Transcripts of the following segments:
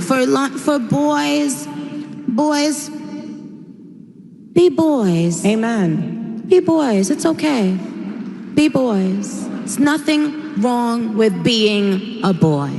For boys, be boys. Amen. Be boys. It's okay. Be boys. It's nothing wrong with being a boy.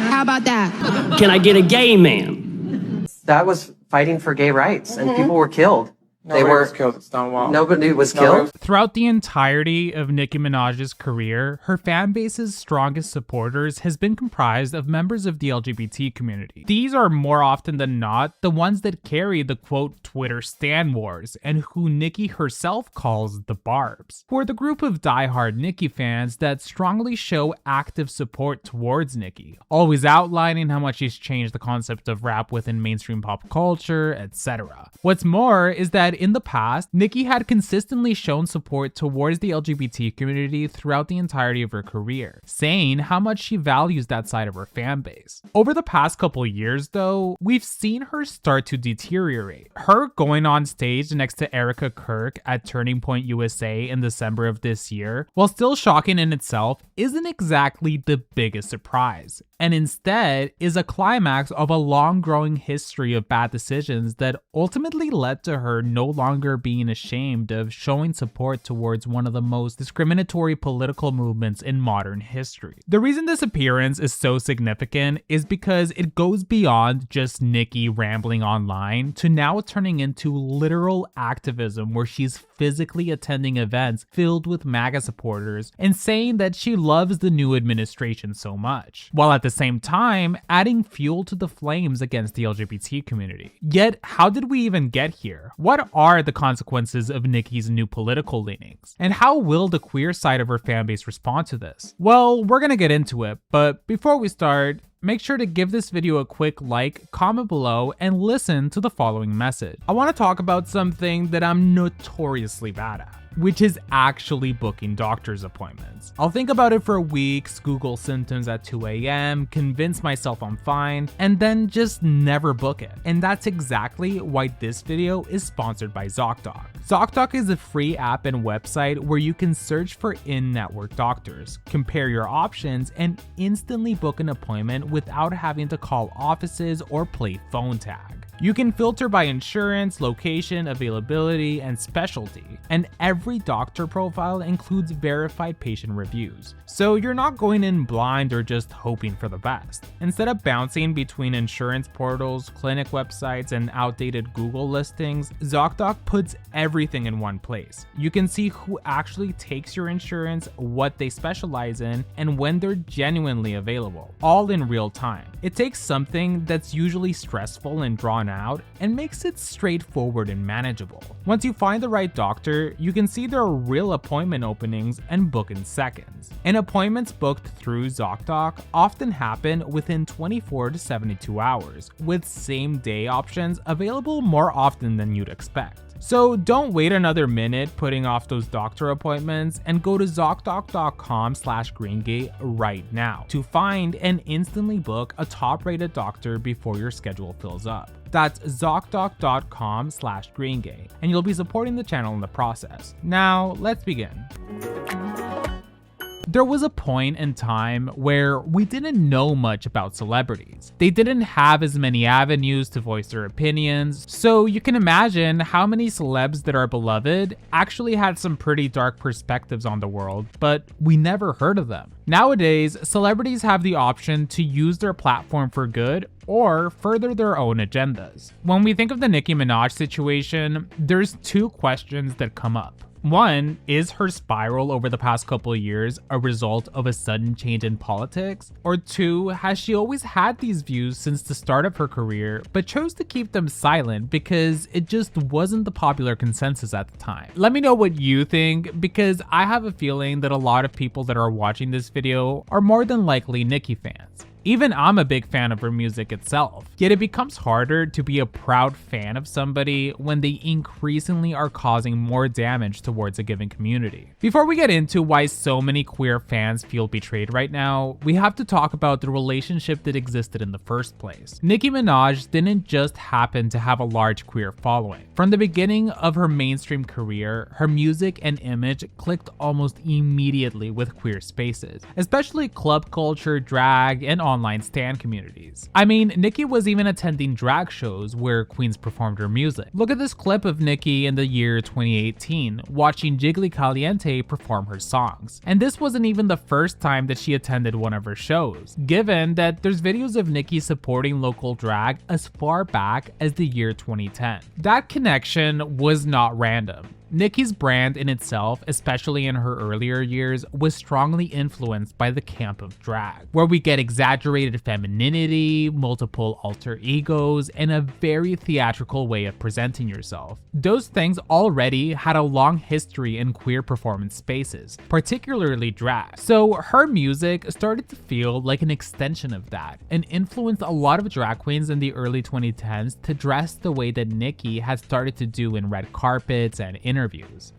How about that? Can I get a gay man? That was fighting for gay rights, and people were killed. Nobody was killed at Stonewall. Nobody was killed. Throughout the entirety of Nicki Minaj's career, her fan base's strongest supporters has been comprised of members of the LGBT community. These are more often than not the ones that carry the quote Twitter stan wars, and who Nicki herself calls the Barbs, who are the group of diehard Nicki fans that strongly show active support towards Nicki, always outlining how much she's changed the concept of rap within mainstream pop culture, etc. What's more is that in the past, Nicki had consistently shown support towards the LGBT community throughout the entirety of her career, saying how much she values that side of her fan base. Over the past couple years though, we've seen her start to deteriorate. Her going on stage next to Erica Kirk at Turning Point USA in December of this year, while still shocking in itself, isn't exactly the biggest surprise, and instead is a climax of a long-growing history of bad decisions that ultimately led to her no longer being ashamed of showing support towards one of the most discriminatory political movements in modern history. The reason this appearance is so significant is because it goes beyond just Nicki rambling online to now turning into literal activism, where she's physically attending events filled with MAGA supporters and saying that she loves the new administration so much, while at the same time adding fuel to the flames against the LGBT community. Yet, how did we even get here? What are the consequences of Nicki's new political leanings? And how will the queer side of her fanbase respond to this? Well, we're gonna get into it, but before we start, make sure to give this video a quick like, comment below, and listen to the following message. I want to talk about something that I'm notoriously bad at, which is actually booking doctor's appointments. I'll think about it for weeks, Google symptoms at 2 a.m., convince myself I'm fine, and then just never book it. And that's exactly why this video is sponsored by ZocDoc. ZocDoc is a free app and website where you can search for in-network doctors, compare your options, and instantly book an appointment without having to call offices or play phone tag. You can filter by insurance, location, availability, and specialty, and every doctor profile includes verified patient reviews. So you're not going in blind or just hoping for the best. Instead of bouncing between insurance portals, clinic websites, and outdated Google listings, ZocDoc puts everything in one place. You can see who actually takes your insurance, what they specialize in, and when they're genuinely available, all in real time. It takes something that's usually stressful and drawn out and makes it straightforward and manageable. Once you find the right doctor, you can see their real appointment openings and book in seconds. And appointments booked through ZocDoc often happen within 24 to 72 hours, with same-day options available more often than you'd expect. So don't wait another minute putting off those doctor appointments, and go to ZocDoc.com/GreenGay right now to find and instantly book a top-rated doctor before your schedule fills up. That's ZocDoc.com/GreenGay, and you'll be supporting the channel in the process. Now, let's begin. There was a point in time where we didn't know much about celebrities. They didn't have as many avenues to voice their opinions, so you can imagine how many celebs that are beloved actually had some pretty dark perspectives on the world, but we never heard of them. Nowadays, celebrities have the option to use their platform for good or further their own agendas. When we think of the Nicki Minaj situation, there's two questions that come up. One, is her spiral over the past couple of years a result of a sudden change in politics? Or two, has she always had these views since the start of her career, but chose to keep them silent because it just wasn't the popular consensus at the time? Let me know what you think, because I have a feeling that a lot of people that are watching this video are more than likely Nicki fans. Even I'm a big fan of her music itself, yet it becomes harder to be a proud fan of somebody when they increasingly are causing more damage towards a given community. Before we get into why so many queer fans feel betrayed right now, we have to talk about the relationship that existed in the first place. Nicki Minaj didn't just happen to have a large queer following. From the beginning of her mainstream career, her music and image clicked almost immediately with queer spaces, especially club culture, drag, and online online stan communities. I mean, Nicki was even attending drag shows where queens performed her music. Look at this clip of Nicki in the year 2018, watching Jiggly Caliente perform her songs. And this wasn't even the first time that she attended one of her shows, given that there's videos of Nicki supporting local drag as far back as the year 2010. That connection was not random. Nicki's brand in itself, especially in her earlier years, was strongly influenced by the camp of drag, where we get exaggerated femininity, multiple alter egos, and a very theatrical way of presenting yourself. Those things already had a long history in queer performance spaces, particularly drag. So her music started to feel like an extension of that, and influenced a lot of drag queens in the early 2010s to dress the way that Nicki had started to do in red carpets and interviews.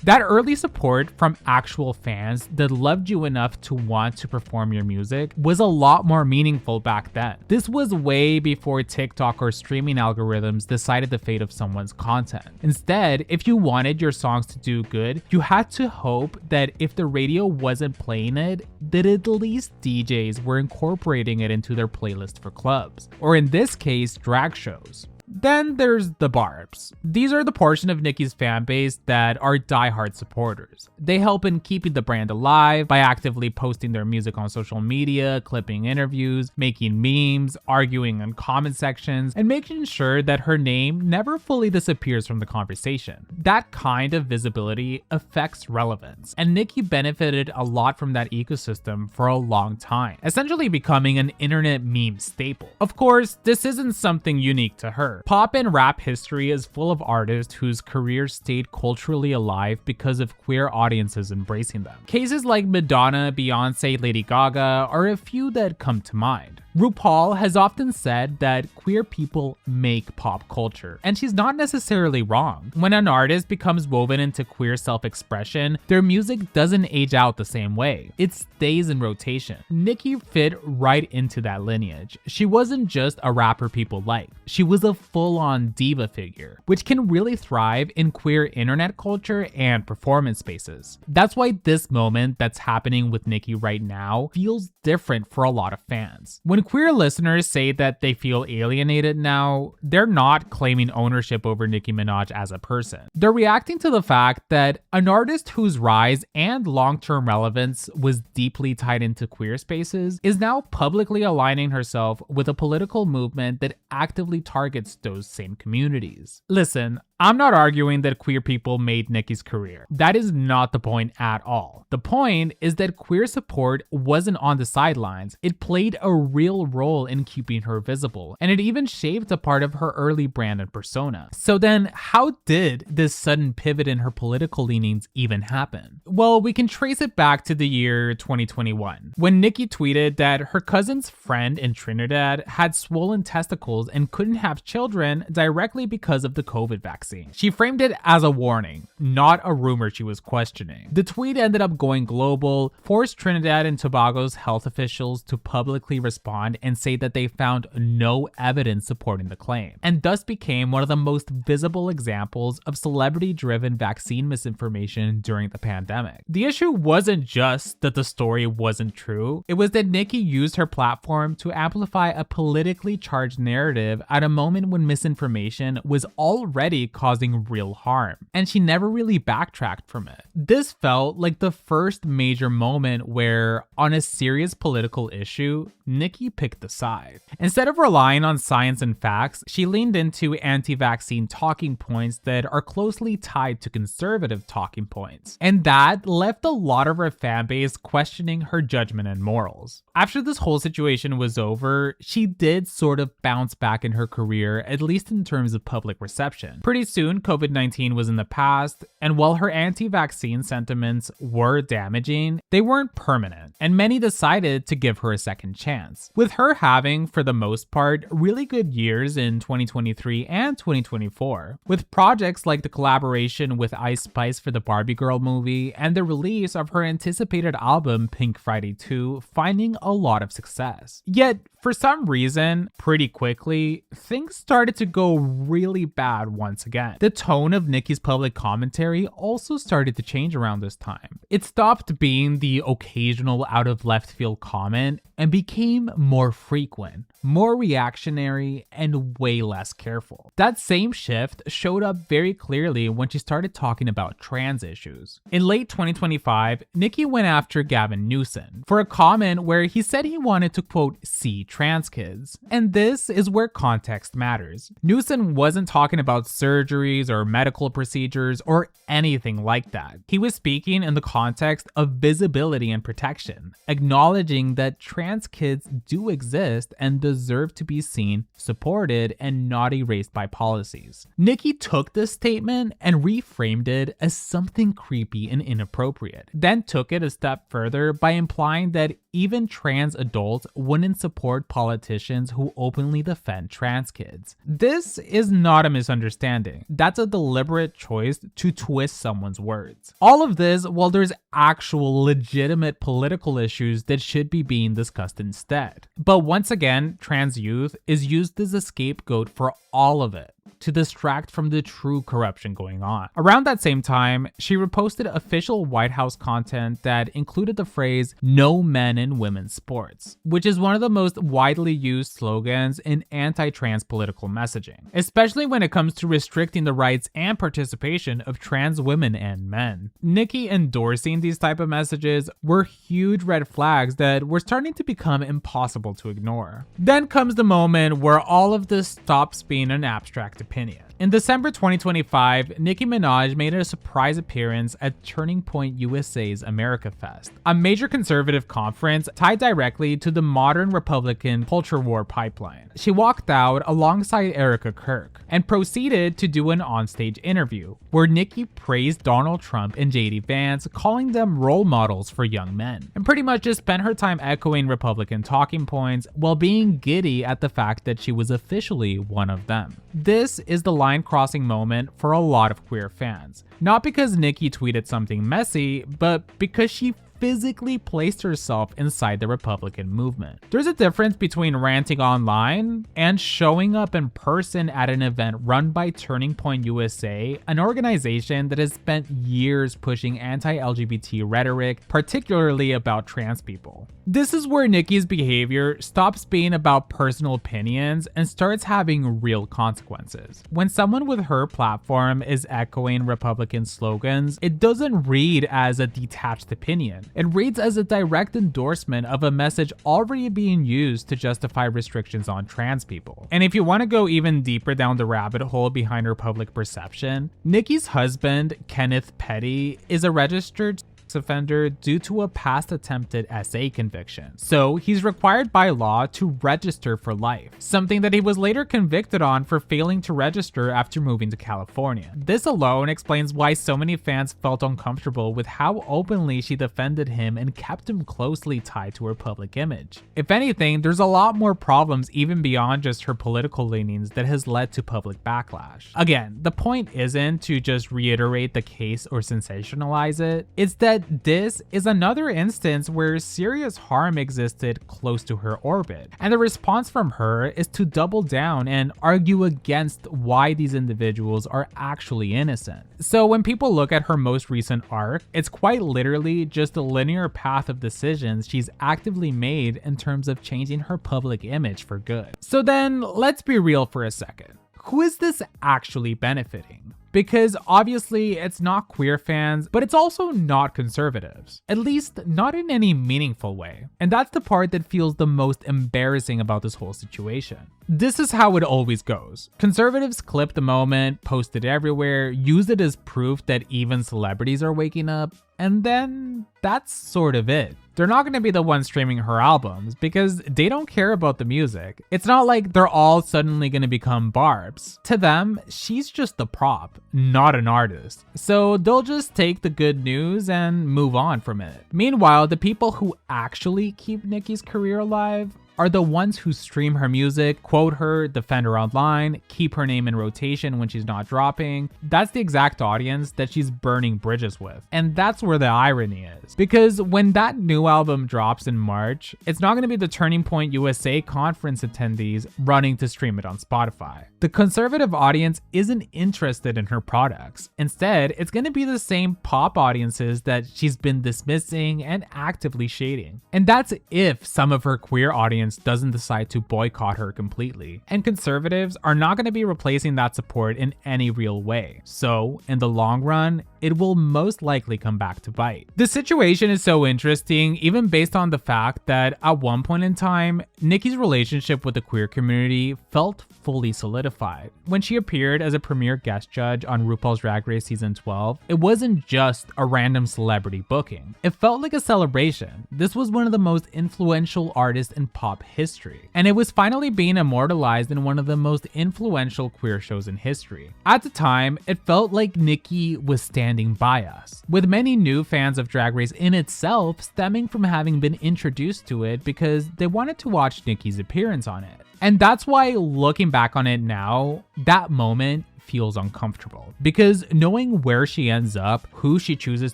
That early support from actual fans that loved you enough to want to perform your music was a lot more meaningful back then. This was way before TikTok or streaming algorithms decided the fate of someone's content. Instead, if you wanted your songs to do good, you had to hope that if the radio wasn't playing it, that at least DJs were incorporating it into their playlist for clubs, or in this case, drag shows. Then there's the Barbs. These are the portion of Nicki's fan base that are diehard supporters. They help in keeping the brand alive by actively posting their music on social media, clipping interviews, making memes, arguing in comment sections, and making sure that her name never fully disappears from the conversation. That kind of visibility affects relevance, and Nicki benefited a lot from that ecosystem for a long time, essentially becoming an internet meme staple. Of course, this isn't something unique to her. Pop and rap history is full of artists whose careers stayed culturally alive because of queer audiences embracing them. Cases like Madonna, Beyonce, Lady Gaga are a few that come to mind. RuPaul has often said that queer people make pop culture, and she's not necessarily wrong. When an artist becomes woven into queer self-expression, their music doesn't age out the same way. It stays in rotation. Nicki fit right into that lineage. She wasn't just a rapper people like. She was a full-on diva figure, which can really thrive in queer internet culture and performance spaces. That's why this moment that's happening with Nicki right now feels different for a lot of fans. When queer listeners say that they feel alienated now, they're not claiming ownership over Nicki Minaj as a person. They're reacting to the fact that an artist whose rise and long-term relevance was deeply tied into queer spaces is now publicly aligning herself with a political movement that actively targets those same communities. Listen, I'm not arguing that queer people made Nicki's career. That is not the point at all. The point is that queer support wasn't on the sidelines. It played a real role in keeping her visible, and it even shaped a part of her early brand and persona. So then, how did this sudden pivot in her political leanings even happen? Well, we can trace it back to the year 2021, when Nicki tweeted that her cousin's friend in Trinidad had swollen testicles and couldn't have children directly because of the COVID vaccine. She framed it as a warning, not a rumor she was questioning. The tweet ended up going global, forced Trinidad and Tobago's health officials to publicly respond and say that they found no evidence supporting the claim, and thus became one of the most visible examples of celebrity-driven vaccine misinformation during the pandemic. The issue wasn't just that the story wasn't true, it was that Nicki used her platform to amplify a politically charged narrative at a moment when misinformation was already causing real harm, and she never really backtracked from it. This felt like the first major moment where, on a serious political issue, Nicki picked a side. Instead of relying on science and facts, she leaned into anti-vaccine talking points that are closely tied to conservative talking points, and that left a lot of her fan base questioning her judgment and morals. After this whole situation was over, she did sort of bounce back in her career, at least in terms of public reception. Pretty soon, COVID-19 was in the past, and while her anti-vaccine sentiments were damaging, they weren't permanent, and many decided to give her a second chance. With her having, for the most part, really good years in 2023 and 2024, with projects like the collaboration with Ice Spice for the Barbie Girl movie and the release of her anticipated album Pink Friday 2 finding a lot of success. Yet, for for some reason, pretty quickly, things started to go really bad once again. The tone of Nicki's public commentary also started to change around this time. It stopped being the occasional out of left field comment and became more frequent, more reactionary, and way less careful. That same shift showed up very clearly when she started talking about trans issues. In late 2025, Nicki went after Gavin Newsom for a comment where he said he wanted to, quote, see trans kids. And this is where context matters. Newsom wasn't talking about surgeries or medical procedures or anything like that. He was speaking in the context of visibility and protection, acknowledging that trans kids do exist and deserve to be seen, supported, and not erased by policies. Nicki took this statement and reframed it as something creepy and inappropriate, then took it a step further by implying that even trans adults wouldn't support politicians who openly defend trans kids. This is not a misunderstanding. That's a deliberate choice to twist someone's words. All of this while there's actual legitimate political issues that should be being discussed instead. But once again, trans youth is used as a scapegoat for all of it, to distract from the true corruption going on. Around that same time, she reposted official White House content that included the phrase, "no men in women's sports," which is one of the most widely used slogans in anti-trans political messaging, especially when it comes to restricting the rights and participation of trans women and men. Nicki endorsing these type of messages were huge red flags that were starting to become impossible to ignore. Then comes the moment where all of this stops being an abstract opinion. In December 2025, Nicki Minaj made a surprise appearance at Turning Point USA's America Fest, a major conservative conference tied directly to the modern Republican culture war pipeline. She walked out alongside Erica Kirk and proceeded to do an onstage interview where Nicki praised Donald Trump and JD Vance, calling them role models for young men, and pretty much just spent her time echoing Republican talking points while being giddy at the fact that she was officially one of them. This is the line-crossing moment for a lot of queer fans. Not because Nicki tweeted something messy, but because she physically placed herself inside the Republican movement. There's a difference between ranting online and showing up in person at an event run by Turning Point USA, an organization that has spent years pushing anti-LGBT rhetoric, particularly about trans people. This is where Nicki's behavior stops being about personal opinions and starts having real consequences. When someone with her platform is echoing Republican slogans, it doesn't read as a detached opinion. It reads as a direct endorsement of a message already being used to justify restrictions on trans people. And if you want to go even deeper down the rabbit hole behind her public perception, Nicki's husband, Kenneth Petty, is a registered offender due to a past attempted SA conviction. So he's required by law to register for life, something that he was later convicted on for failing to register after moving to California. This alone explains why so many fans felt uncomfortable with how openly she defended him and kept him closely tied to her public image. If anything, there's a lot more problems even beyond just her political leanings that has led to public backlash. Again, the point isn't to just reiterate the case or sensationalize it, it's that this is another instance where serious harm existed close to her orbit, and the response from her is to double down and argue against why these individuals are actually innocent. So when people look at her most recent arc, it's quite literally just a linear path of decisions she's actively made in terms of changing her public image for good. So then let's be real for a second. Who is this actually benefiting? Because obviously it's not queer fans, but it's also not conservatives. At least not in any meaningful way. And that's the part that feels the most embarrassing about this whole situation. This is how it always goes. Conservatives clip the moment, post it everywhere, use it as proof that even celebrities are waking up, and then that's sort of it. They're not going to be the ones streaming her albums because they don't care about the music. It's not like they're all suddenly going to become Barbs. To them, she's just a prop, not an artist. So they'll just take the good news and move on from it. Meanwhile, the people who actually keep Nicki's career alive are the ones who stream her music, quote her, defend her online, keep her name in rotation when she's not dropping. That's the exact audience that she's burning bridges with. And that's where the irony is. Because when that new album drops in March, it's not going to be the Turning Point USA conference attendees running to stream it on Spotify. The conservative audience isn't interested in her products. Instead, it's going to be the same pop audiences that she's been dismissing and actively shading. And that's if some of her queer audience doesn't decide to boycott her completely. And conservatives are not going to be replacing that support in any real way. So, in the long run, it will most likely come back to bite. The situation is so interesting, even based on the fact that at one point in time, Nicki's relationship with the queer community felt fully solidified. When she appeared as a premiere guest judge on RuPaul's Drag Race Season 12, it wasn't just a random celebrity booking. It felt like a celebration. This was one of the most influential artists in pop history, and it was finally being immortalized in one of the most influential queer shows in history. At the time, it felt like Nicki was standing by us, with many new fans of Drag Race in itself stemming from having been introduced to it because they wanted to watch Nicki's appearance on it. And that's why, looking back on it now, that moment feels uncomfortable, because knowing where she ends up, who she chooses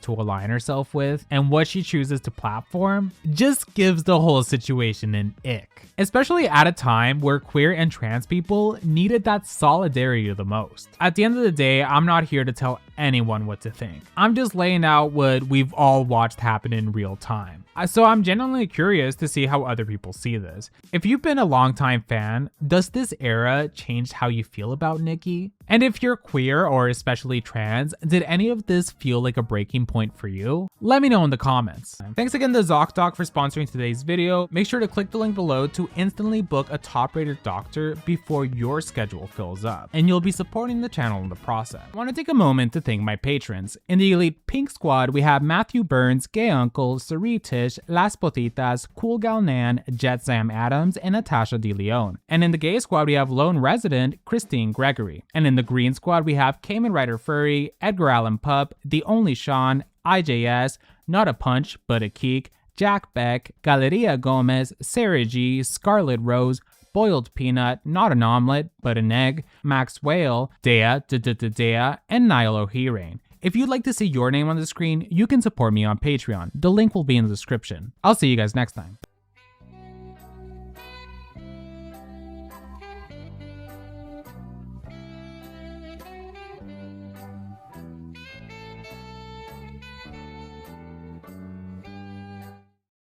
to align herself with, and what she chooses to platform just gives the whole situation an ick. Especially at a time where queer and trans people needed that solidarity the most. At the end of the day, I'm not here to tell anyone what to think. I'm just laying out what we've all watched happen in real time. So I'm genuinely curious to see how other people see this. If you've been a longtime fan, does this era change how you feel about Nicki? And if you're queer or especially trans, did any of this feel like a breaking point for you? Let me know in the comments. Thanks again to ZocDoc for sponsoring today's video. Make sure to click the link below to instantly book a top-rated doctor before your schedule fills up, and you'll be supporting the channel in the process. I want to take a moment to thank my patrons. In the Elite Pink Squad, we have Matthew Burns, Gay Uncle, Sari Tish, Las Potitas, Cool Gal Nan, Jet Sam Adams, and Natasha De Leon. And in the Gay Squad, we have Lone Resident, Christine Gregory. And in the Green Squad, we have Cayman Rider Furry, Edgar Allan Pup, The Only Sean, IJS, Not a Punch, But a Keek, Jack Beck, Galeria Gomez, Sarah G, Scarlet Rose, Boiled Peanut, Not an Omelet, But an Egg, Max Whale, Dea, Dea, and Niall O'Hearain. If you'd like to see your name on the screen, you can support me on Patreon. The link will be in the description. I'll see you guys next time.